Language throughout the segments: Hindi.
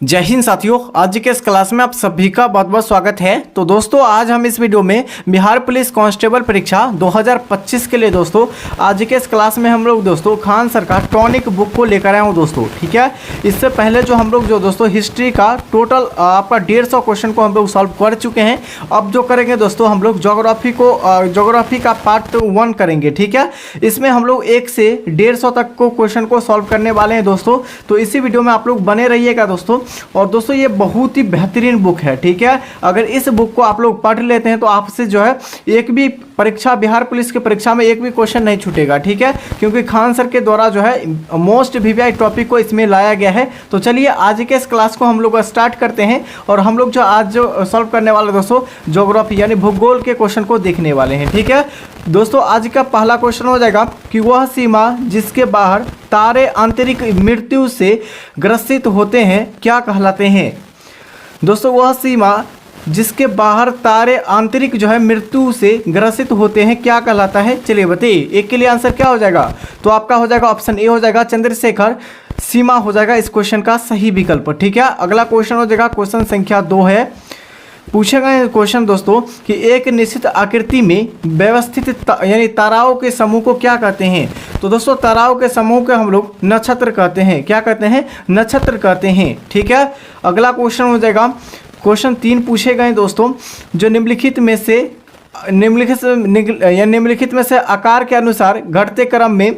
जय हिंद साथियों, आज के इस क्लास में आप सभी का बहुत बहुत स्वागत है। तो दोस्तों आज हम इस वीडियो में बिहार पुलिस कांस्टेबल परीक्षा 2025 के लिए दोस्तों आज के इस क्लास में हम लोग दोस्तों खान सर का टॉनिक बुक को लेकर आए हूँ दोस्तों। ठीक है, इससे पहले जो हम लोग जो दोस्तों हिस्ट्री का टोटल आपका 150 क्वेश्चन को हम लोग सॉल्व कर चुके हैं। अब जो करेंगे दोस्तों हम लोग ज्योग्राफी का पार्ट 1 करेंगे। ठीक है, इसमें हम लोग 1 से 150 तक को क्वेश्चन को सॉल्व करने वाले हैं दोस्तों। तो इसी वीडियो में आप लोग बने रहिएगा दोस्तों। और दोस्तों ये बहुत ही बेहतरीन बुक है। ठीक है, अगर इस बुक को आप लोग पढ़ लेते हैं तो आपसे जो है एक भी परीक्षा बिहार पुलिस की परीक्षा में एक भी क्वेश्चन नहीं छूटेगा। ठीक है, क्योंकि खान सर के द्वारा जो है मोस्ट वीवीआई टॉपिक को इसमें लाया गया है। तो चलिए आज के इस क्लास को हम लोग स्टार्ट करते हैं। और हम लोग जो आज जो सॉल्व करने वाले दोस्तों ज्योग्राफी यानी भूगोल के क्वेश्चन को देखने वाले हैं। ठीक है दोस्तों, आज का पहला क्वेश्चन हो जाएगा कि वह सीमा जिसके बाहर तारे आंतरिक मृत्यु से ग्रसित होते हैं क्या कहलाते हैं। दोस्तों वह सीमा जिसके बाहर तारे आंतरिक जो है मृत्यु से ग्रसित होते हैं क्या कहलाता है। चलिए बताइए, एक के लिए आंसर क्या हो जाएगा। तो आपका हो जाएगा ऑप्शन ए हो जाएगा चंद्रशेखर सीमा हो जाएगा इस क्वेश्चन का सही विकल्प। ठीक है, अगला क्वेश्चन हो जाएगा क्वेश्चन संख्या 2 है। पूछे गए क्वेश्चन दोस्तों कि एक निश्चित आकृति में व्यवस्थित यानी ताराओं के समूह को क्या कहते हैं। तो दोस्तों ताराओं के समूह को हम लोग नक्षत्र कहते हैं। क्या कहते हैं? नक्षत्र कहते हैं। ठीक है, अगला क्वेश्चन हो जाएगा क्वेश्चन 3 पूछे गए दोस्तों जो निम्नलिखित में से आकार के अनुसार घटते क्रम में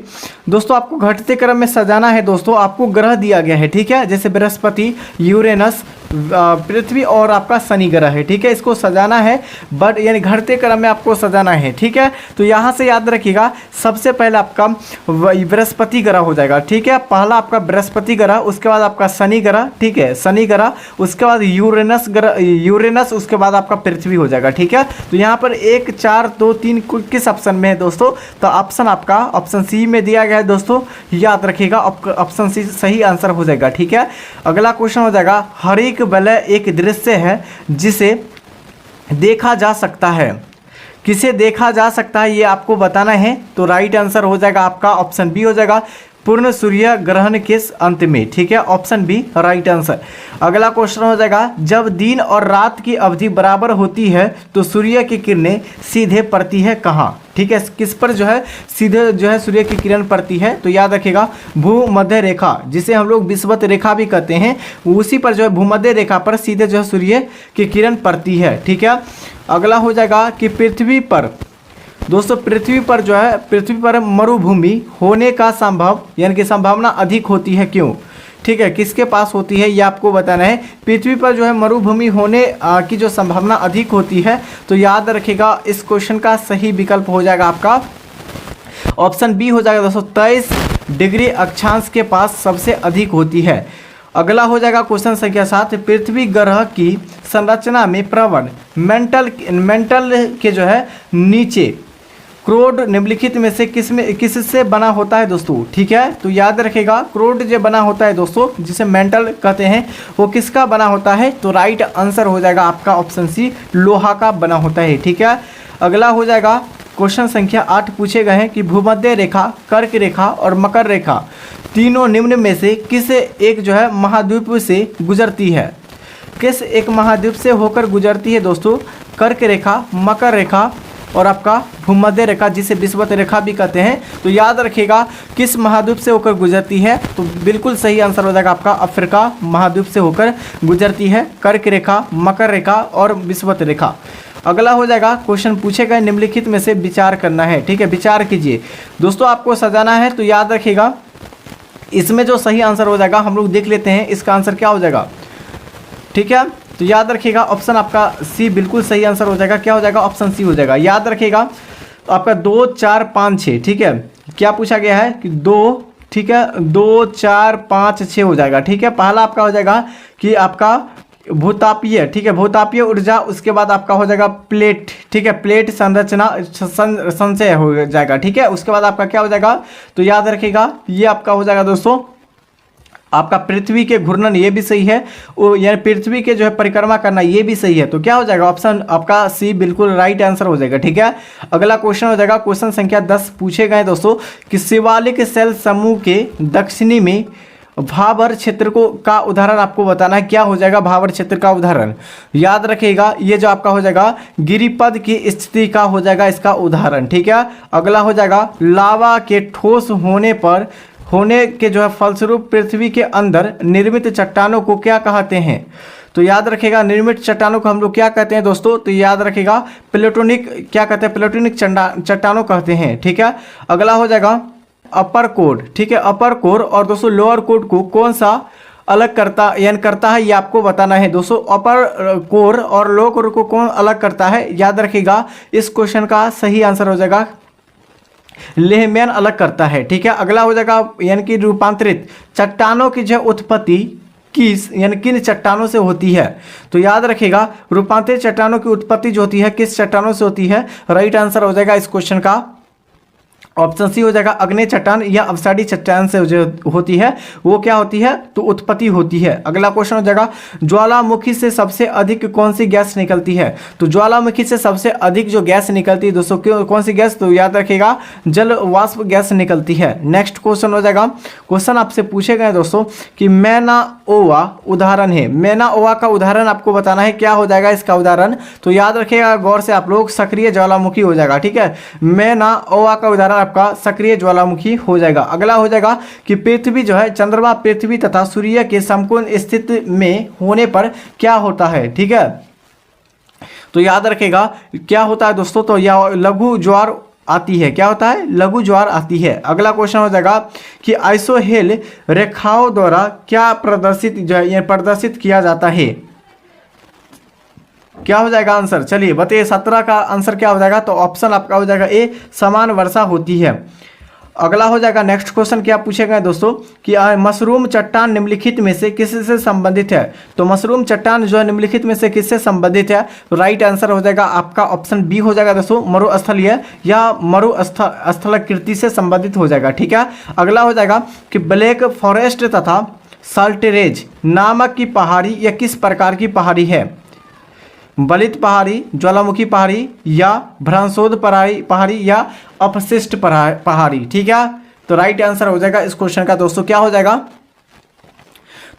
दोस्तों आपको घटते क्रम में सजाना है। दोस्तों आपको ग्रह दिया गया है। ठीक है, जैसे बृहस्पति, यूरेनस, पृथ्वी और आपका शनि ग्रह है। ठीक है, इसको सजाना है बट यानी घटते क्रम में आपको सजाना है। ठीक है, तो यहाँ से याद रखिएगा सबसे पहले आपका बृहस्पति ग्रह हो जाएगा। ठीक है, पहला आपका बृहस्पति ग्रह, उसके बाद आपका शनि ग्रह। ठीक है, शनि ग्रह, उसके बाद यूरेनस, उसके बाद आपका पृथ्वी हो जाएगा। ठीक है, तो यहाँ पर 1, 4, 2, 3 किस ऑप्शन में है दोस्तों। तो ऑप्शन आपका ऑप्शन सी में दिया गया है दोस्तों, याद रखिएगा ऑप्शन सी सही आंसर हो जाएगा। ठीक है, अगला क्वेश्चन हो जाएगा हरिक वलय एक दृश्य है जिसे देखा जा सकता है। किसे देखा जा सकता है ये आपको बताना है। तो राइट आंसर हो जाएगा आपका ऑप्शन बी हो जाएगा पूर्ण सूर्य ग्रहण के अंत में। ठीक है, ऑप्शन बी राइट आंसर। अगला क्वेश्चन हो जाएगा जब दिन और रात की अवधि बराबर होती है तो सूर्य की किरणें सीधे पड़ती है कहाँ। ठीक है, किस पर जो है सीधे जो है सूर्य की किरण पड़ती है। तो याद रखिएगा भूमध्य रेखा, जिसे हम लोग विषुवत रेखा भी कहते हैं, उसी पर जो है भूमध्य रेखा पर सीधे जो है सूर्य की किरण पड़ती है। ठीक है, अगला हो जाएगा कि पृथ्वी पर दोस्तों पृथ्वी पर जो है पृथ्वी पर मरुभूमि होने का संभव यानी कि संभावना अधिक होती है क्यों। ठीक है, किसके पास होती है ये आपको बताना है। पृथ्वी पर जो है मरुभूमि होने की जो संभावना अधिक होती है। तो याद रखिएगा इस क्वेश्चन का सही विकल्प हो जाएगा आपका ऑप्शन बी हो जाएगा दोस्तों 23 डिग्री अक्षांश के पास सबसे अधिक होती है। अगला हो जाएगा क्वेश्चन संख्या 7 पृथ्वी ग्रह की संरचना में प्रवण मेंटल के जो है नीचे क्रोड निम्नलिखित में से किससे बना होता है दोस्तों। ठीक है, तो याद रखेगा क्रोड जो बना होता है दोस्तों जिसे मेंटल कहते हैं वो किसका बना होता है। तो राइट आंसर हो जाएगा आपका ऑप्शन सी लोहा का बना होता है। ठीक है, अगला हो जाएगा क्वेश्चन संख्या 8 पूछे गए हैं कि भूमध्य रेखा, कर्क रेखा और मकर रेखा तीनों निम्न में से किस एक जो है महाद्वीप से गुजरती है। किस एक महाद्वीप से होकर गुजरती है दोस्तों। कर्क रेखा, मकर रेखा और आपका भूमध्य रेखा जिसे विषुवत रेखा भी कहते हैं। तो याद रखिएगा किस महाद्वीप से होकर गुजरती है। तो बिल्कुल सही आंसर हो जाएगा आपका अफ्रीका महाद्वीप से होकर गुजरती है कर्क रेखा, मकर रेखा और विषुवत रेखा। अगला हो जाएगा क्वेश्चन पूछे गए निम्नलिखित में से विचार करना है। ठीक है, विचार कीजिए दोस्तों, आपको सजाना है। तो याद रखिएगा इसमें जो सही आंसर हो जाएगा हम लोग देख लेते हैं इसका आंसर क्या हो जाएगा। ठीक है, तो याद रखिएगा ऑप्शन आपका सी बिल्कुल सही आंसर हो जाएगा। क्या हो जाएगा? ऑप्शन सी हो जाएगा। याद रखिएगा तो आपका 2, 4, 5, 6। ठीक है, क्या पूछा गया है कि 2, ठीक है 2, 4, 5, 6 हो जाएगा। ठीक है, पहला आपका हो जाएगा कि आपका भूतापीय, ठीक है भूतापीय ऊर्जा, उसके बाद आपका हो जाएगा प्लेट। ठीक है, प्लेट संरचना संचय हो जाएगा। ठीक है, उसके बाद आपका क्या हो जाएगा। तो याद रखिएगा ये आपका हो जाएगा दोस्तों आपका पृथ्वी के घूर्णन, ये भी सही है, यानी पृथ्वी के जो है परिक्रमा करना ये भी सही है। तो क्या हो जाएगा? ऑप्शन आपका सी बिल्कुल राइट आंसर हो जाएगा। ठीक है, अगला क्वेश्चन हो जाएगा क्वेश्चन संख्या 10 पूछे गए दोस्तों कि शिवालिक सेल समूह के दक्षिणी में भाबर क्षेत्र को का उदाहरण आपको बताना है। क्या हो जाएगा भाबर क्षेत्र का उदाहरण? याद रखिएगा ये जो आपका हो जाएगा गिरिपद की स्थिति का हो जाएगा इसका उदाहरण। ठीक है, अगला हो जाएगा लावा के ठोस होने के जो है फलस्वरूप पृथ्वी के अंदर निर्मित चट्टानों को क्या कहते हैं? तो याद रखिएगा निर्मित चट्टानों को हम लोग क्या कहते हैं दोस्तों? तो याद रखिएगा प्लेटोनिक, क्या कहते हैं? प्लेटोनिक चट्टानों कहते हैं। ठीक है, अगला हो जाएगा अपर कोर। ठीक है, अपर कोर और दोस्तों लोअर कोर को कौन सा अलग करता है ये आपको बताना है दोस्तों। अपर कोर और लोअर कोर को कौन अलग करता है? याद रखिएगा इस क्वेश्चन का सही आंसर हो जाएगा लेहमैन अलग करता है। ठीक है, अगला हो जाएगा यानी कि रूपांतरित चट्टानों की जो उत्पत्ति किन चट्टानों से होती है? तो याद रखिएगा रूपांतरित चट्टानों की उत्पत्ति जो होती है किस चट्टानों से होती है? राइट आंसर हो जाएगा इस क्वेश्चन का ऑप्शन सी हो जाएगा अग्नेय चट्टान या अवसादी चट्टान से जो होती है वो क्या होती है? तो उत्पत्ति होती है। अगला क्वेश्चन हो जाएगा ज्वालामुखी से सबसे अधिक कौन सी गैस निकलती है? तो ज्वालामुखी से सबसे अधिक जो गैस निकलती है दोस्तों कौन सी गैस? तो याद रखिएगा जल वाष्प गैस निकलती है। नेक्स्ट क्वेश्चन हो जाएगा, क्वेश्चन आपसे पूछे गए दोस्तों कि मैना ओवा उदाहरण है। मैना ओवा का उदाहरण आपको बताना है। क्या हो जाएगा इसका उदाहरण? तो याद रखिएगा गौर से आप लोग सक्रिय ज्वालामुखी हो जाएगा। ठीक है, मैना ओवा का उदाहरण आपका सक्रिय ज्वालामुखी हो जाएगा। अगला हो जाएगा कि पृथ्वी जो है चंद्रमा पृथ्वी तथा सूर्य के समकोण स्थिति में होने पर क्या होता है? ठीक है, तो याद रखेगा क्या होता है दोस्तों? तो यह लघु ज्वार आती है। क्या होता है? लघु ज्वार आती है। अगला क्वेश्चन हो जाएगा कि आइसोहेल रेखाओं द्वारा क्या प्रदर्शित किया जाता है? क्या हो जाएगा आंसर? चलिए बताइए 17 का आंसर क्या हो जाएगा? तो ऑप्शन आपका हो जाएगा ए समान वर्षा होती है। अगला हो जाएगा नेक्स्ट क्वेश्चन क्या पूछे गए दोस्तों कि मशरूम चट्टान निम्नलिखित में से किससे संबंधित है? तो मशरूम चट्टान जो है निम्नलिखित में से किससे संबंधित है? तो राइट आंसर हो जाएगा आपका ऑप्शन बी हो जाएगा दोस्तों मरुस्थलीय या मरुस्थलाकृति से संबंधित हो जाएगा। ठीक है, अगला हो जाएगा कि ब्लैक फॉरेस्ट तथा साल्टरेज नामक की पहाड़ी यह किस प्रकार की पहाड़ी है? बलित पहाड़ी, ज्वालामुखी पहाड़ी या भ्रंशोद पहाड़ी या अपशिष्ट पहाड़ी। ठीक है, तो राइट आंसर हो जाएगा इस क्वेश्चन का दोस्तों क्या हो जाएगा?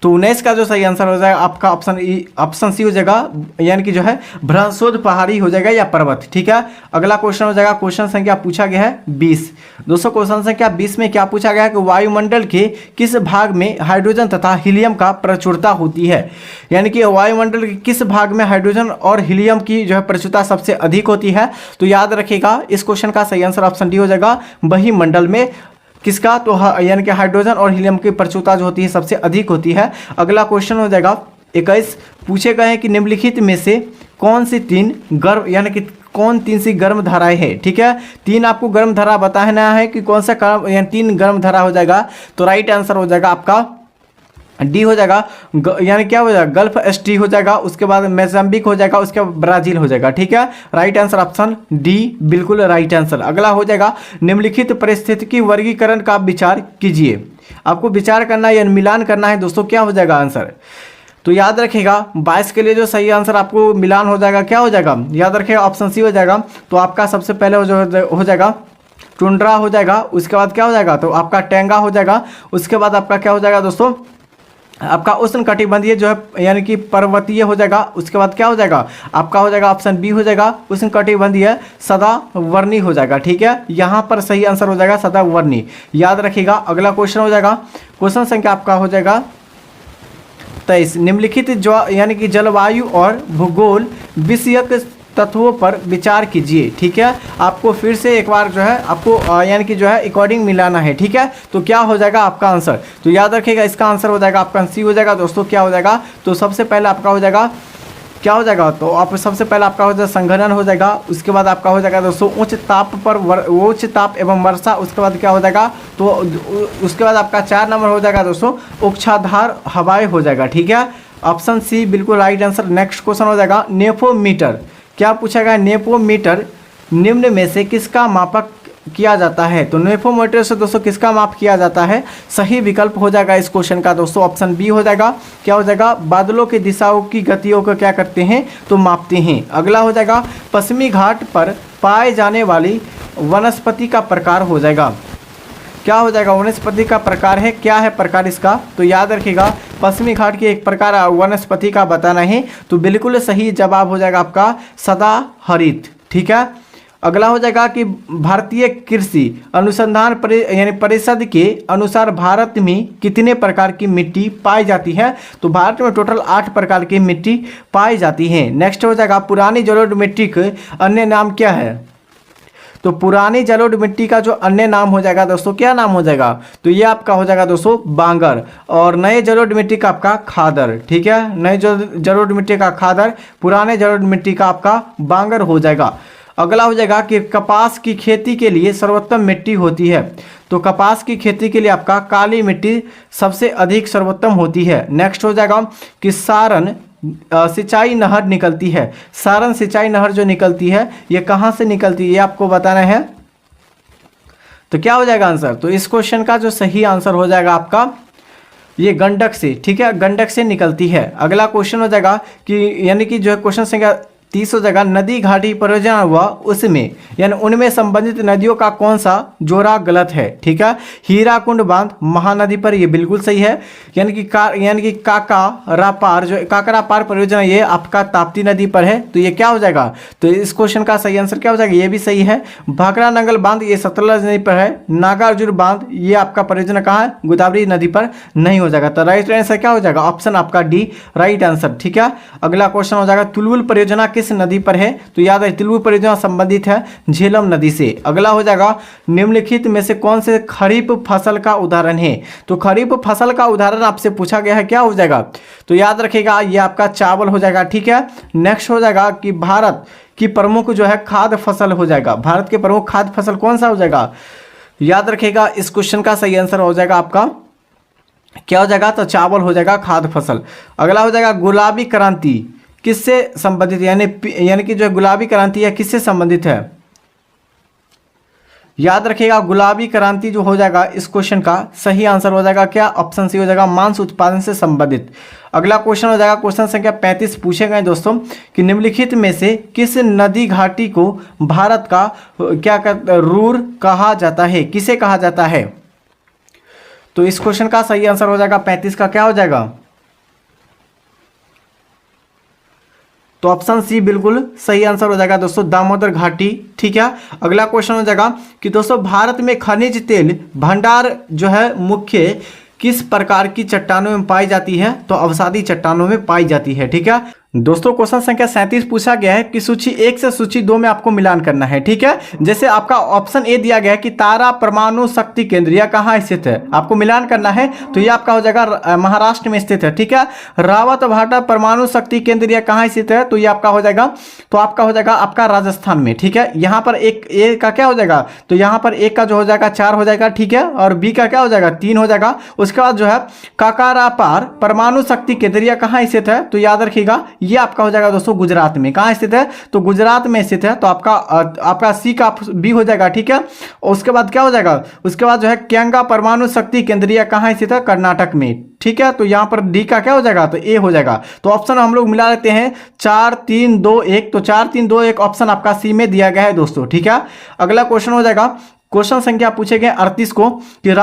तो 19 का जो सही आंसर हो जाएगा आपका ऑप्शन सी हो जाएगा यानी कि जो है भ्रंशोद पहाड़ी हो जाएगा या पर्वत। ठीक है, अगला क्वेश्चन हो जाएगा क्वेश्चन संख्या पूछा गया है 20। दोस्तों क्वेश्चन संख्या 20 में क्या पूछा गया है कि वायुमंडल के किस भाग में हाइड्रोजन तथा हीलियम का प्रचुरता होती है? यानी कि वायुमंडल के किस भाग में हाइड्रोजन और हीलियम की जो है प्रचुरता सबसे अधिक होती है? तो याद रखिएगा इस क्वेश्चन का सही आंसर ऑप्शन डी हो जाएगा वहीमंडल में। किसका? तो यानी कि हाइड्रोजन और हीलियम की प्रचुरता जो होती है सबसे अधिक होती है। अगला क्वेश्चन हो जाएगा 21 पूछे गए हैं कि निम्नलिखित में से कौन सी तीन गर्म धाराएं हैं? ठीक है, तीन आपको गर्म धारा बताना है कि कौन सा तीन गर्म धारा हो जाएगा। तो राइट आंसर हो जाएगा आपका डी हो जाएगा यानी क्या हो जाएगा गल्फ एसटी हो जाएगा, उसके बाद मोजाम्बिक हो जाएगा, उसके बाद ब्राजील हो जाएगा। ठीक है, राइट आंसर ऑप्शन डी बिल्कुल राइट आंसर। अगला हो जाएगा निम्नलिखित परिस्थितिकी वर्गीकरण का विचार कीजिए। आपको विचार करना है या मिलान करना है दोस्तों। क्या हो जाएगा आंसर? तो याद रखिएगा 22 के लिए जो सही आंसर आपको मिलान हो जाएगा क्या हो जाएगा? याद रखिएगा ऑप्शन सी हो जाएगा। तो आपका सबसे पहले हो जाएगा टुंड्रा हो जाएगा, उसके बाद क्या हो जाएगा? तो आपका टेंगा हो जाएगा, उसके बाद आपका क्या हो जाएगा दोस्तों? आपका उष्ण कटिबंधीय जो है यानी कि पर्वतीय हो जाएगा, उसके बाद क्या हो जाएगा? आपका हो जाएगा ऑप्शन बी हो जाएगा उष्ण कटिबंधीय सदावर्णी हो जाएगा। ठीक है, यहाँ पर सही आंसर हो जाएगा सदावर्णी। याद रखिएगा अगला क्वेश्चन हो जाएगा क्वेश्चन संख्या आपका हो जाएगा 23 निम्नलिखित यानी कि जलवायु और भूगोल विषयक तत्वों पर विचार कीजिए। ठीक है, आपको फिर से एक बार जो है आपको यानी कि जो है अकॉर्डिंग मिलाना है। ठीक है, तो क्या हो जाएगा आपका आंसर? तो याद रखिएगा इसका आंसर हो जाएगा आपका सी हो जाएगा दोस्तों। क्या हो जाएगा? तो सबसे पहले आपका हो जाएगा क्या हो जाएगा? तो आप सबसे पहले आपका हो जाएगा संघनन हो जाएगा, उसके बाद आपका हो जाएगा दोस्तों उच्च ताप एवं वर्षा, उसके बाद क्या हो जाएगा? तो उसके बाद आपका 4 नंबर हो जाएगा दोस्तों उच्छाधार हवाएं हो जाएगा। ठीक है, ऑप्शन सी बिल्कुल राइट आंसर। नेक्स्ट क्वेश्चन हो जाएगा नेफोमीटर। क्या पूछा गया? नेफोमीटर निम्न में से किसका मापक किया जाता है? तो नेफोमीटर से दोस्तों किसका माप किया जाता है? सही विकल्प हो जाएगा इस क्वेश्चन का दोस्तों ऑप्शन बी हो जाएगा। क्या हो जाएगा? बादलों की दिशाओं की गतियों को क्या करते हैं? तो मापते हैं। अगला हो जाएगा पश्चिमी घाट पर पाए जाने वाली वनस्पति का प्रकार हो जाएगा। क्या हो जाएगा, वनस्पति का प्रकार है, क्या है प्रकार इसका, तो याद रखिएगा पश्चिमी घाट की एक प्रकार वनस्पति का बताना है। तो बिल्कुल सही जवाब हो जाएगा आपका सदाहरित। ठीक है, अगला हो जाएगा कि भारतीय कृषि अनुसंधान परिषद के अनुसार भारत में कितने प्रकार की मिट्टी पाई जाती है, तो भारत में टोटल 8 प्रकार की मिट्टी पाई जाती है। नेक्स्ट हो जाएगा पुरानी जलोढ़ मिट्टी के अन्य नाम क्या है, तो पुरानी जलोढ़ मिट्टी का जो अन्य नाम हो जाएगा दोस्तों, क्या नाम हो जाएगा, तो ये आपका हो जाएगा दोस्तों बांगर, और नए जलोढ़ मिट्टी का आपका खादर। ठीक है, नए जलोढ़ मिट्टी का खादर, पुराने जलोढ़ मिट्टी का आपका बांगर हो जाएगा। अगला हो जाएगा कि कपास की खेती के लिए सर्वोत्तम मिट्टी होती है, तो कपास की खेती के लिए आपका काली मिट्टी सबसे अधिक सर्वोत्तम होती है। नेक्स्ट हो जाएगा कि सारण सिंचाई नहर निकलती है, सारण सिंचाई नहर जो निकलती है ये कहाँ से निकलती है, ये आपको बताना है। तो क्या हो जाएगा आंसर, तो इस क्वेश्चन का जो सही आंसर हो जाएगा आपका ये गंडक से। ठीक है, गंडक से निकलती है। अगला क्वेश्चन हो जाएगा कि यानी कि जो है क्वेश्चन संख्या 30 हो जाएगा, नदी घाटी परियोजना हुआ उसमें यानी उनमें संबंधित नदियों का कौन सा जोड़ा गलत है। ठीक है, हीराकुंड बांध महानदी पर, ये बिल्कुल सही है, यानी कि काकरापार जो काकरापार परियोजना ये आपका ताप्ती नदी पर है, तो ये क्या हो जाएगा, तो इस क्वेश्चन का सही आंसर क्या हो जाएगा, ये भी सही है। भाखड़ा नंगल बांध ये सतलज नदी पर है। नागार्जुन बांध ये आपका परियोजना कहाँ है, गोदावरी नदी पर नहीं हो जाएगा। तो राइट आंसर क्या हो जाएगा, ऑप्शन आपका डी राइट आंसर। ठीक है, अगला क्वेश्चन हो जाएगा तुलुल परियोजना किस नदी पर है, तो याद है तुलुल परियोजना संबंधित है झेलम नदी से। अगला हो जाएगा निम्नलिखित में से कौन से खरीफ फसल का उदाहरण है, तो खरीफ फसल का उदाहरण आपसे पूछा गया है, क्या हो जाएगा, तो याद रखिएगा ये आपका चावल हो जाएगा। ठीक है, नेक्स्ट हो जाएगा कि भारत की प्रमुख जो है खाद्य फसल हो जाएगा, भारत के प्रमुख खाद्य फसल कौन सा हो जाएगा, याद रखिएगा इस क्वेश्चन का सही आंसर हो जाएगा आपका क्या हो जाएगा, तो चावल हो जाएगा खाद्य फसल। अगला हो जाएगा गुलाबी क्रांति किससे संबंधित, यानी कि जो गुलाबी क्रांति है किससे संबंधित है, याद रखिएगा गुलाबी क्रांति जो हो जाएगा इस क्वेश्चन का सही आंसर हो जाएगा क्या, ऑप्शन सी हो जाएगा मांस उत्पादन से संबंधित। अगला क्वेश्चन हो जाएगा क्वेश्चन संख्या 35 पूछे गए दोस्तों कि निम्नलिखित में से किस नदी घाटी को भारत का क्या रूर कहा जाता है, किसे कहा जाता है, तो इस क्वेश्चन का सही आंसर हो जाएगा 35 का क्या हो जाएगा, तो ऑप्शन सी बिल्कुल सही आंसर हो जाएगा दोस्तों दामोदर घाटी। ठीक है, अगला क्वेश्चन हो जाएगा कि दोस्तों भारत में खनिज तेल भंडार जो है मुख्य किस प्रकार की चट्टानों में पाई जाती है, तो अवसादी चट्टानों में पाई जाती है। ठीक है दोस्तों, क्वेश्चन संख्या 37 पूछा गया है कि सूची 1 से सूची 2 में आपको मिलान करना है। ठीक है, जैसे आपका ऑप्शन ए दिया गया है कि तारा परमाणु शक्ति केंद्र यह कहाँ स्थित है, आपको मिलान करना है, तो यह आपका हो जाएगा महाराष्ट्र में स्थित है। ठीक है, रावत भाटा परमाणु शक्ति केंद्र यह कहाँ स्थित है, तो यह आपका हो जाएगा, तो आपका हो जाएगा आपका राजस्थान में। ठीक है, यहाँ पर एक ए का क्या हो जाएगा, तो यहाँ पर एक का जो हो जाएगा 4 हो जाएगा। ठीक है, और बी का क्या हो जाएगा 3 हो जाएगा। उसके बाद जो है काकरापार परमाणु शक्ति केंद्र यह कहाँ स्थित है, तो याद रखिएगा ये आपका हो जाएगा दोस्तों गुजरात में। कहाँ स्थित है, तो गुजरात में स्थित है, तो आपका सी का बी हो जाएगा। ठीक है, और उसके बाद क्या हो जाएगा, उसके बाद जो है क्यांगा परमाणु शक्ति केंद्र यह कहाँ स्थित है, कर्नाटक में। ठीक है, तो यहाँ पर डी का क्या हो जाएगा, तो ए हो जाएगा। तो ऑप्शन हम लोग मिला लेते हैं 4 3 2 1, तो 4 3 2 1 ऑप्शन आपका सी में दिया गया है दोस्तों। ठीक है, अगला क्वेश्चन हो जाएगा क्वेश्चन संख्या पूछे गए 38 को कि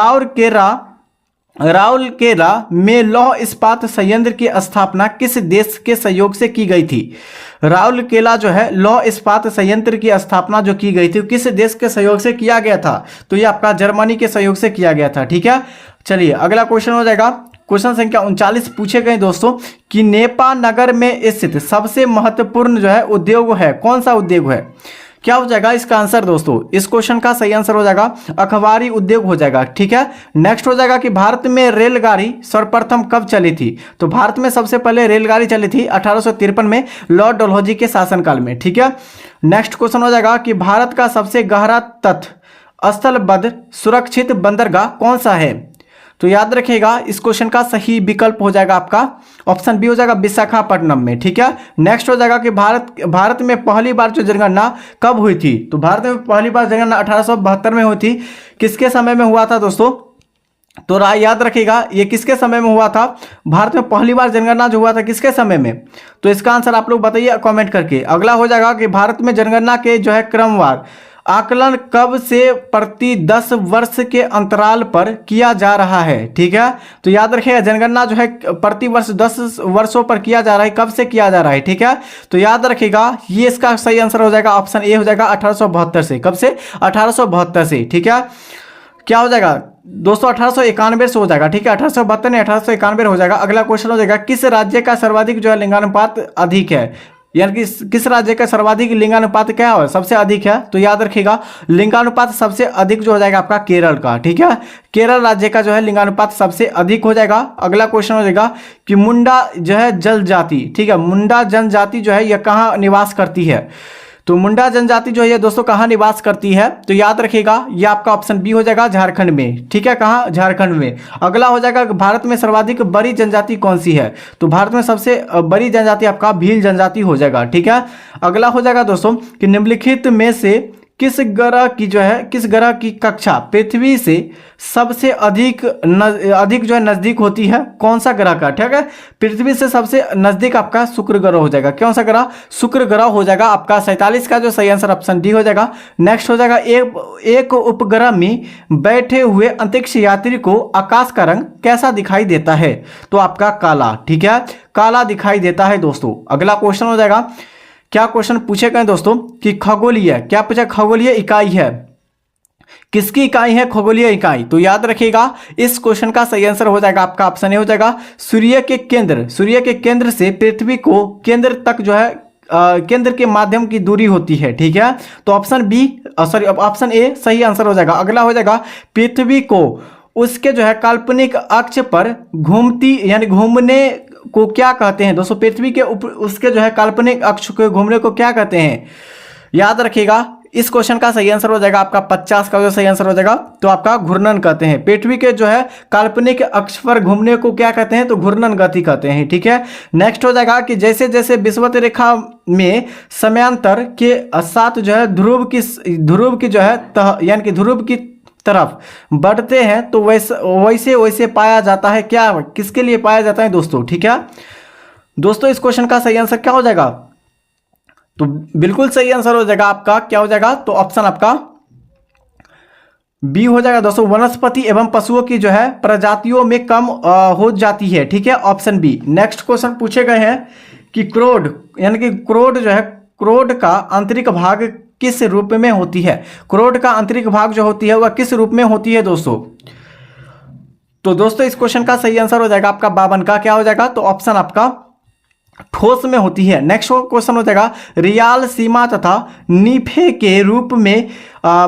राउरकेला में लौह इस्पात संयंत्र की स्थापना किस देश के सहयोग से की गई थी। राउरकेला जो है लौह इस्पात संयंत्र की स्थापना जो की गई थी किस देश के सहयोग से किया गया था, तो ये आपका जर्मनी के सहयोग से किया गया था। ठीक है, चलिए अगला क्वेश्चन हो जाएगा क्वेश्चन संख्या 39 पूछे गए दोस्तों कि नेपा नगर में स्थित सबसे महत्वपूर्ण जो है उद्योग है, कौन सा उद्योग है, क्या हो जाएगा इसका आंसर दोस्तों, इस क्वेश्चन का सही आंसर हो जाएगा अखबारी उद्योग हो जाएगा। ठीक है, नेक्स्ट हो जाएगा कि भारत में रेलगाड़ी सर्वप्रथम कब चली थी, तो भारत में सबसे पहले रेलगाड़ी चली थी 1853 में लॉर्ड डलहौजी के शासनकाल में। ठीक है, नेक्स्ट क्वेश्चन हो जाएगा कि भारत का सबसे गहरा तट स्थलबद्ध सुरक्षित बंदरगाह कौन सा है, तो याद रखिएगा इस क्वेश्चन का सही विकल्प हो जाएगा आपका ऑप्शन बी हो जाएगा विशाखापट्टनम में। ठीक है, नेक्स्ट हो जाएगा कि भारत में पहली बार जो जनगणना कब हुई थी, तो भारत में पहली बार जनगणना 1872 में हुई थी, किसके समय में हुआ था दोस्तों, तो याद रखिएगा ये किसके समय में हुआ था, भारत में पहली बार जनगणना जो हुआ था किसके समय में, तो इसका आंसर आप लोग बताइए कमेंट करके। अगला हो जाएगा कि भारत में जनगणना के जो है क्रमवार आकलन कब से प्रति 10 वर्ष के अंतराल पर किया जा रहा है, ठीक है। तो याद रखिएगा जनगणना जो है प्रति वर्ष 10 वर्षों पर किया जा रहा है, कब से किया जा रहा है, ठीक है। तो याद रखिएगा ये इसका सही आंसर हो जाएगा ऑप्शन ए हो जाएगा 1872 से। कब से? 1872 से, ठीक है। क्या हो जाएगा दोस्तों? 1891 से हो जाएगा, ठीक है। 1872 नहीं 1891 हो जाएगा। अगला क्वेश्चन हो जाएगा किस राज्य का सर्वाधिक जो है लिंगानुपात अधिक है, यानी कि किस राज्य का सर्वाधिक लिंगानुपात क्या है, सबसे अधिक है। तो याद रखिएगा लिंगानुपात सबसे अधिक जो हो जाएगा आपका केरल का, ठीक है। केरल राज्य का जो है लिंगानुपात सबसे अधिक हो जाएगा। अगला क्वेश्चन हो जाएगा कि मुंडा जो है जनजाति, ठीक है, मुंडा जनजाति जो है यह कहाँ निवास करती है। तो मुंडा जनजाति जो है दोस्तों कहाँ निवास करती है? तो याद रखिएगा ये आपका ऑप्शन बी हो जाएगा झारखंड में, ठीक है। कहाँ? झारखंड में। अगला हो जाएगा भारत में सर्वाधिक बड़ी जनजाति कौन सी है? तो भारत में सबसे बड़ी जनजाति आपका भील जनजाति हो जाएगा, ठीक है। अगला हो जाएगा दोस्तों कि निम्नलिखित में से किस ग्रह की कक्षा पृथ्वी से सबसे अधिक जो है नजदीक होती है? कौन सा ग्रह का? ठीक है, पृथ्वी से सबसे नजदीक आपका शुक्र ग्रह हो जाएगा। कौन सा ग्रह? शुक्र ग्रह हो जाएगा आपका 47 का जो सही आंसर ऑप्शन डी हो जाएगा। नेक्स्ट हो जाएगा एक उपग्रह में बैठे हुए अंतरिक्ष यात्री को आकाश का रंग कैसा दिखाई देता है? तो आपका काला, ठीक है, काला दिखाई देता है दोस्तों। अगला क्वेश्चन हो जाएगा, क्या क्वेश्चन पूछे गए दोस्तों कि खगोलीय, क्या पूछा? खगोलीय इकाई है, किसकी इकाई है खगोलीय इकाई? तो याद रखिएगा इस क्वेश्चन का सही आंसर हो जाएगा आपका ऑप्शन ए हो जाएगा सूर्य के केंद्र से पृथ्वी को केंद्र तक जो है केंद्र के माध्यम की दूरी होती है, ठीक है। तो ऑप्शन ए सही आंसर हो जाएगा। अगला हो जाएगा पृथ्वी को उसके जो है काल्पनिक अक्ष पर घूमती यानी घूमने को क्या कहते हैं दोस्तों? पृथ्वी के उसके जो है काल्पनिक अक्ष को घूमने को क्या कहते हैं? याद रखिएगा इस क्वेश्चन का सही आंसर हो जाएगा आपका 50 का जो सही आंसर हो जाएगा तो आपका घूर्णन कहते हैं। पृथ्वी के जो है काल्पनिक अक्ष पर घूमने को क्या कहते हैं? तो घूर्णन गति कहते हैं, ठीक है। नेक्स्ट हो जाएगा कि जैसे जैसे विषुवत रेखा में समयांतर के साथ जो है ध्रुव की जो है यानी कि ध्रुव की तरफ बढ़ते हैं तो वैसे पाया जाता है क्या? किसके लिए पाया जाता है दोस्तों? ठीक है दोस्तों, इस क्वेश्चन का सही आंसर क्या हो जाएगा? तो बिल्कुल सही आंसर हो जाएगा आपका क्या हो जाएगा? तो ऑप्शन आपका बी हो जाएगा दोस्तों, वनस्पति एवं पशुओं की जो है प्रजातियों में कम हो जाती है, ठीक है, ऑप्शन बी। नेक्स्ट क्वेश्चन पूछे गए हैं कि क्रोड यानी कि क्रोड जो है क्रोड का आंतरिक भाग किस रूप में होती है? क्रोड का आंतरिक भाग जो होती है वह किस रूप में होती है दोस्तों? तो दोस्तों इस क्वेश्चन का सही आंसर हो जाएगा आपका 52 का क्या हो जाएगा? तो ऑप्शन आपका ठोस में होती है। नेक्स्ट क्वेश्चन हो जाएगा रियाल सीमा तथा नीफे के रूप में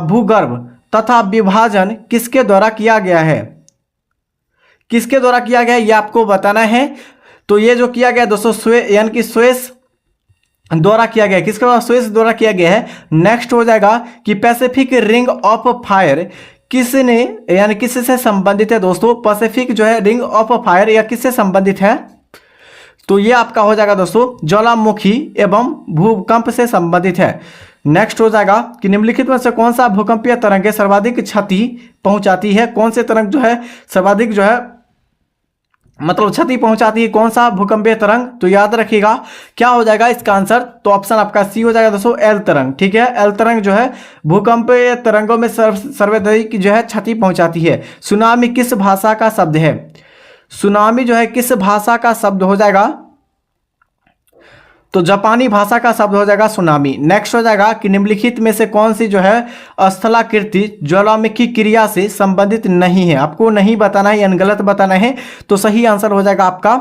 भूगर्भ तथा विभाजन किसके द्वारा किया गया है? किसके द्वारा किया गया है ये आपको बताना है। तो ये जो किया गया दोस्तों यानी कि स्वेस द्वारा किया गया, किसके द्वारा? स्वेस द्वारा किया गया है। नेक्स्ट हो जाएगा कि पैसिफिक रिंग ऑफ फायर किसने यानी किससे संबंधित है दोस्तों? पैसिफिक जो है रिंग ऑफ फायर या किससे संबंधित है? तो ये आपका हो जाएगा दोस्तों ज्वालामुखी एवं भूकंप से संबंधित है। नेक्स्ट हो जाएगा कि निम्नलिखित में से कौन सा भूकंपीय तरंग सर्वाधिक क्षति पहुंचाती है? कौन से तरंग जो है सर्वाधिक जो है मतलब क्षति पहुंचाती है? कौन सा भूकंपीय तरंग? तो याद रखिएगा क्या हो जाएगा इसका आंसर? तो ऑप्शन आपका सी हो जाएगा दोस्तों एल तरंग, ठीक है। एल तरंग जो है भूकंपीय तरंगों में सर्वाधिक जो है क्षति पहुंचाती है। सुनामी किस भाषा का शब्द है? सुनामी जो है किस भाषा का शब्द हो जाएगा? तो जापानी भाषा का शब्द हो जाएगा सुनामी। नेक्स्ट हो जाएगा कि निम्नलिखित में से कौन सी जो है स्थलाकृति ज्वालामुखी क्रिया से संबंधित नहीं है? आपको नहीं बताना है यानी गलत बताना है। तो सही आंसर हो जाएगा आपका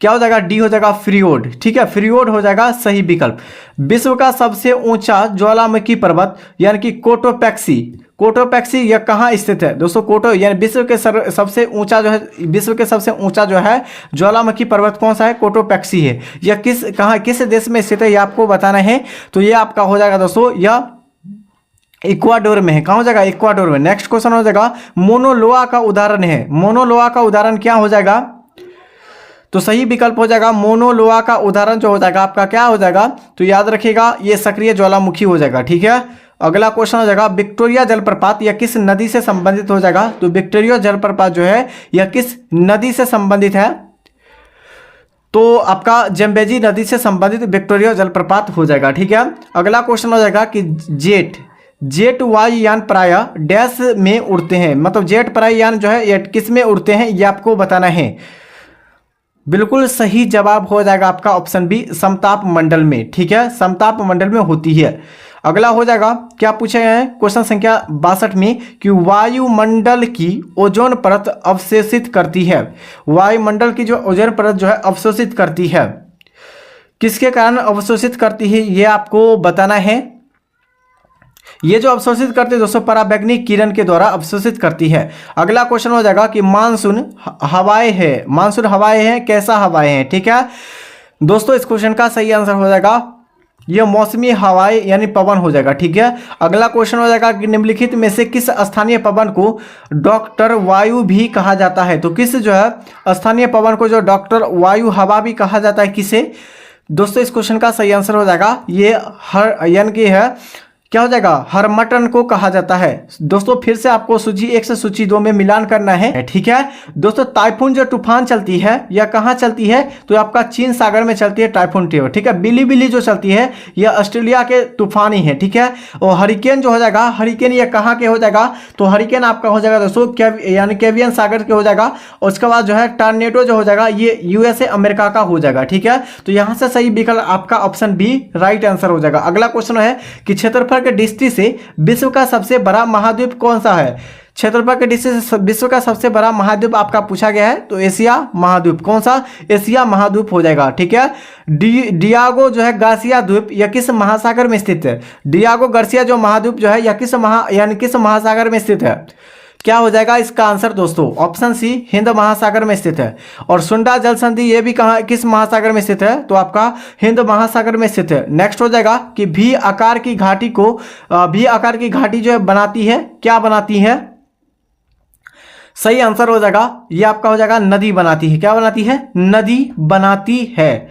क्या हो जाएगा? डी हो जाएगा फ्रियोड, ठीक है, फ्रियोड हो जाएगा सही विकल्प। विश्व का सबसे ऊंचा ज्वालामुखी पर्वत यानी कि कोटोपैक्सी यह कहाँ स्थित है दोस्तों? कोटो यानी विश्व के सबसे ऊंचा जो है ज्वालामुखी पर्वत कौन सा है? कोटोपैक्सी है। यह किस देश में स्थित है ये आपको बताना है। तो ये आपका हो जाएगा दोस्तों यह इक्वाडोर में है। कहाँ हो जाएगा? इक्वाडोर में। नेक्स्ट क्वेश्चन हो जाएगा मोनोलोआ का उदाहरण है। मोनोलोआ का उदाहरण क्या हो जाएगा? तो सही विकल्प हो जाएगा मोनोलोआ का उदाहरण जो हो जाएगा आपका क्या हो जाएगा? तो याद रखिएगा ये सक्रिय ज्वालामुखी हो जाएगा, ठीक है। अगला क्वेश्चन हो जाएगा विक्टोरिया जलप्रपात यह किस नदी से संबंधित हो जाएगा? तो विक्टोरिया जलप्रपात जो है यह किस नदी से संबंधित है? तो आपका जम्बेजी नदी से संबंधित विक्टोरिया जलप्रपात हो जाएगा। ठीक है, अगला क्वेश्चन हो जाएगा कि जेट वायुयान प्रायः डैश में उड़ते हैं, मतलब जेट वायुयान जो है ये किस में उड़ते हैं ये आपको बताना है। बिल्कुल सही जवाब हो जाएगा आपका ऑप्शन बी, समताप मंडल में। ठीक है, समताप मंडल में होती है। अगला हो जाएगा, क्या पूछे गए हैं क्वेश्चन संख्या 62 में कि वायुमंडल की ओजोन परत अवशोषित करती है। वायुमंडल की जो ओजोन परत जो है अवशोषित करती है, किसके कारण अवशोषित करती है ये आपको बताना है। ये जो अवशोषित करती है दोस्तों पराबैंगनी किरण के द्वारा अवशोषित करती है। अगला क्वेश्चन हो जाएगा कि मानसून हवाएं हैं, कैसा हवाएं हैं। ठीक है दोस्तों, इस क्वेश्चन का सही आंसर हो जाएगा ये मौसमी हवाएं यानी पवन हो जाएगा। ठीक है, अगला क्वेश्चन हो जाएगा कि निम्नलिखित में से किस स्थानीय पवन को डॉक्टर वायु भी कहा जाता है। तो किस जो है स्थानीय पवन को जो डॉक्टर वायु हवा भी कहा जाता है, किसे। दोस्तों इस क्वेश्चन का सही आंसर हो जाएगा ये यानी कि है क्या हो जाएगा, हरमटन को कहा जाता है। दोस्तों फिर से आपको सूची 1 से सूची 2 में मिलान करना है। ठीक है दोस्तों, टाइफून जो तूफान चलती है या कहाँ चलती है, तो आपका चीन सागर में चलती है टाइफून टेवर। ठीक है, बिली जो चलती है यह ऑस्ट्रेलिया के तूफान ही है। ठीक है, और हरिकेन जो हो जाएगा, हरिकेन ये कहाँ के हो जाएगा, तो हरिकेन आपका हो जाएगा दोस्तों यानी कैरिबियन सागर के हो जाएगा। और उसके बाद जो है टॉर्नेडो जो हो जाएगा ये यूएसए अमेरिका का हो जाएगा। ठीक है, तो यहाँ से सही विकल्प आपका ऑप्शन बी राइट आंसर हो जाएगा। अगला क्वेश्चन है कि क्षेत्रफल के दृष्टि से विश्व का सबसे बड़ा महाद्वीप कौन सा है। क्षेत्रफल के दृष्टि से विश्व का सबसे बड़ा महाद्वीप आपका पूछा गया है, तो एशिया महाद्वीप। कौन सा, एशिया महाद्वीप हो जाएगा। ठीक है, डियागो जो है गार्सिया द्वीप यह किस महासागर में स्थित है। डियागो गार्सिया जो महाद्वीप जो है यह किस महासागर में स्थित है, क्या हो जाएगा इसका आंसर दोस्तों, ऑप्शन सी हिंद महासागर में स्थित है। और सुंडा जल संधि ये भी कहाँ किस महासागर में स्थित है, तो आपका हिंद महासागर में स्थित है। नेक्स्ट हो जाएगा कि भी आकार की घाटी जो है बनाती है, क्या बनाती है, सही आंसर हो जाएगा ये आपका हो जाएगा नदी बनाती है। क्या बनाती है, नदी बनाती है।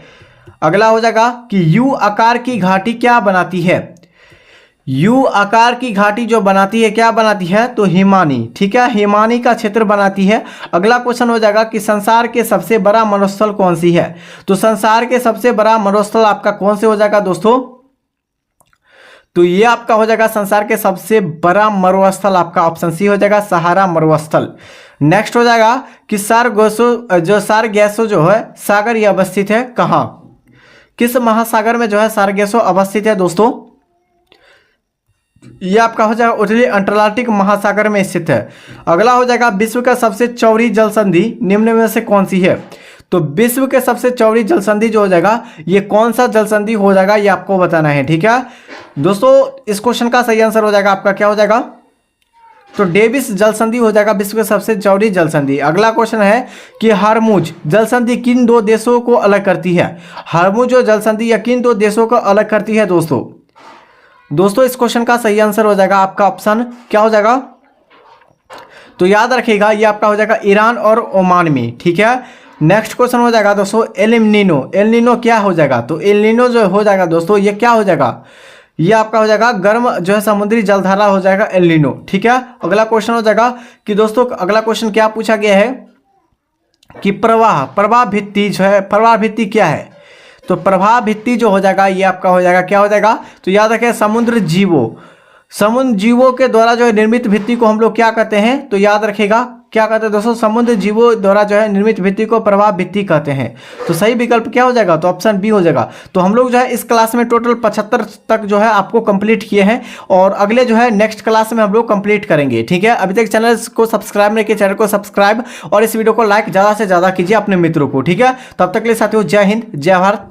अगला हो जाएगा कि यू आकार की घाटी क्या बनाती है। यू आकार की घाटी जो बनाती है क्या बनाती है, तो हिमानी। ठीक है, हिमानी का क्षेत्र बनाती है। अगला क्वेश्चन हो जाएगा कि संसार के सबसे बड़ा मरुस्थल कौन सी है। तो संसार के सबसे बड़ा मरुस्थल आपका कौन से हो जाएगा दोस्तों, तो ये आपका हो जाएगा संसार के सबसे बड़ा मरुस्थल आपका ऑप्शन सी हो जाएगा, सहारा मरुस्थल। नेक्स्ट हो जाएगा कि सारगेसो जो है सागर ये अवस्थित है कहाँ, किस महासागर में जो है सारगेसो अवस्थित है दोस्तों, ये आपका हो जाएगा उत्तरी अंटार्कटिक महासागर में स्थित है। अगला हो जाएगा विश्व का सबसे चौड़ी जल संधि निम्न में से कौन सी है। तो विश्व के सबसे चौड़ी जल संधि जो हो जाएगा ये कौन सा जल संधि हो जाएगा ये आपको बताना है। ठीक है दोस्तों, इस क्वेश्चन का सही आंसर हो जाएगा आपका क्या हो जाएगा, तो डेविस जल संधि हो जाएगा विश्व के सबसे चौड़ी जल संधि। अगला क्वेश्चन है कि हरमुज जल संधि किन 2 देशों को अलग करती है। हरमुज जो जल संधि या किन 2 देशों को अलग करती है दोस्तों इस क्वेश्चन का सही आंसर हो जाएगा आपका ऑप्शन क्या हो जाएगा, तो याद रखिएगा ये आपका हो जाएगा ईरान और ओमान में। ठीक है, नेक्स्ट क्वेश्चन हो जाएगा दोस्तों एल नीनो क्या हो जाएगा, तो एल नीनो जो हो जाएगा दोस्तों ये क्या हो जाएगा, ये आपका हो जाएगा गर्म जो है समुद्री जलधारा हो जाएगा एल नीनो। ठीक है, अगला क्वेश्चन हो जाएगा कि दोस्तों अगला क्वेश्चन क्या पूछा गया है कि प्रवाह भित्ति जो है, प्रवाह भित्ति क्या है, तो प्रवाह भित्ति जो हो जाएगा ये आपका हो जाएगा क्या हो जाएगा, तो याद रखें समुद्र जीवों के द्वारा जो है निर्मित भित्ति को हम लोग क्या कहते हैं, तो याद रखेगा क्या कहते हैं दोस्तों, समुद्र जीवों द्वारा जो है निर्मित भित्ति को प्रवाह भित्ति कहते हैं। तो सही विकल्प क्या हो जाएगा, तो ऑप्शन बी हो जाएगा। तो हम लोग जो है इस क्लास में टोटल 75 तक जो है आपको कंप्लीट किए हैं और अगले जो है नेक्स्ट क्लास में हम लोग कंप्लीट करेंगे। ठीक है, अभी तक चैनल को सब्सक्राइब नहीं किया, चैनल को सब्सक्राइब और इस वीडियो को लाइक ज़्यादा से ज़्यादा कीजिए अपने मित्रों को। ठीक है, तब तक के लिए साथियों जय हिंद जय भारत।